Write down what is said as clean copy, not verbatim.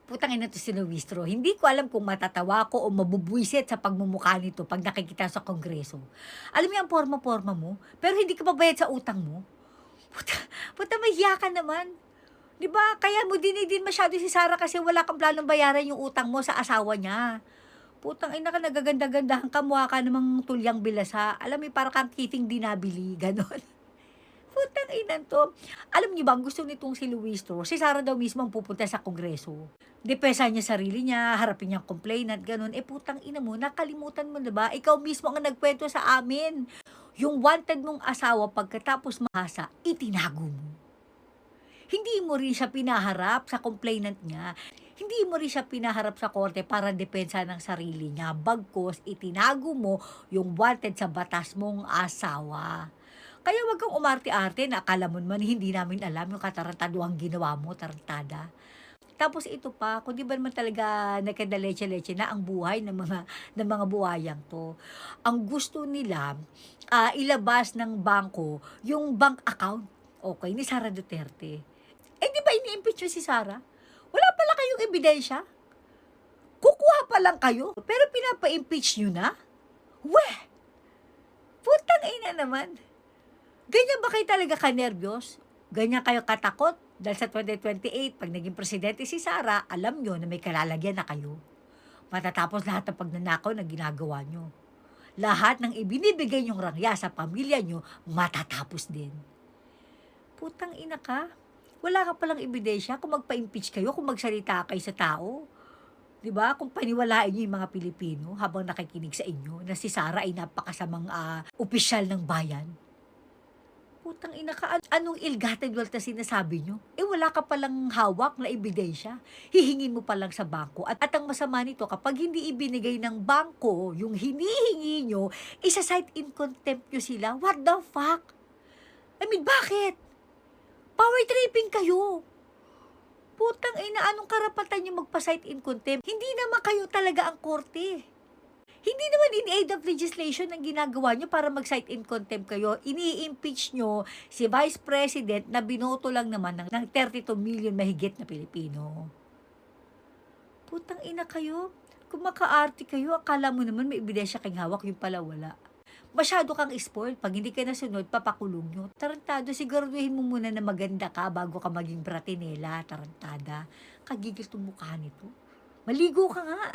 Putang ina 'to si Luistro, hindi ko alam kung matatawa ako o mabubwisit sa pagmumukha nito 'pag nakikita sa Kongreso. Alam mo yung porma-porma mo, pero hindi ka pa bayad sa utang mo? Puta puta mahiya ka naman. 'Di ba kaya mo dinidin masyado si Sarah kasi wala kang planong bayaran yung utang mo sa asawa niya. Putang ina ka, nagaganda-gandahan ka, mukha ka namang tulyang bilasa. Alam mo yung para kang kiting di nabili, gano'n. Putang ina 'to. Alam niyo ba ang gusto nitong si Luistro, si Sarah daw mismo ang pupunta sa Kongreso. Depensahan niya sarili niya, harapin niyang complainant, gano'n. Eh, putang ina mo, nakalimutan mo na ba, ikaw mismo ang nagkuwento sa amin. Yung wanted mong asawa pagkatapos mahasa, itinago mo. Hindi mo rin siya pinaharap sa complainant niya. Hindi mo rin siya pinaharap sa korte para depensa ng sarili niya, bagkus itinago mo yung wanted sa batas mong asawa. Kaya wag kang umarte-arte na akala mo naman hindi namin alam yung katarantaduhang ginawa mo, tarantada. Tapos ito pa, kung 'di ba naman talaga nakadaleche-leche na ang buhay ng mga buhayang 'to. Ang gusto nila, ilabas ng bangko yung bank account, okey, ni Sara Duterte. Eh, 'di ba ini-impeach niyo si Sara? Wala pala kayong ebidensya, kukuha pa lang kayo, pero pinapa-impeach niyo na? Weh! Putang ina naman. Ganyan ba kayo talaga kanerbiyos? Ganyan kayo katakot? Dahil sa 2028 'pag naging presidente si Sara, alam niyo na may kalalagyan na kayo. Matatapos lahat ng pagnanakaw na ginagawa niyo. Lahat ng ibinibigay niyong rangya sa pamilya niyo, matatapos din. Putang ina ka, wala ka palang ebidensya kung magpa-impeach kayo, kung magsalita kayo sa tao. 'Di ba, kung paniwalain niyo yung mga Pilipino habang nakikinig sa inyo na si Sara ay napakasamang, opisyal ng bayan. Putang ina ka, anong ill-gotten wealth na sinasabi niyo? Eh, wala ka palang hawak na ebidensya, hihingin mo pa lang sa bangko at ang masama nito kapag hindi ibinigay ng bangko yung hinihingi niyo, isa-cite in contempt niyo sila, what the fuck? I mean, bakit? Power tripping kayo. Putang ina, anong karapatan niyo magpa-cite in contempt? Hindi naman kayo talaga ang korte. Hindi naman in aid of legislation ang ginagawa niyo para mag-cite in contempt kayo. Ini-impeach niyo si Vice President na binoto lang naman ng 32 million mahigit na Pilipino. Putang ina kayo. Kung makaarte kayo, akala mo naman may ebidensya kayong hawak, yung pala wala. Masyado kang spoiled. Pag hindi ka nasunod, papakulong nyo. Tarantado, siguraduhin mo muna na maganda ka bago ka maging bratinela, tarantada. Kagigil tong mukha nito. Maligo ka nga.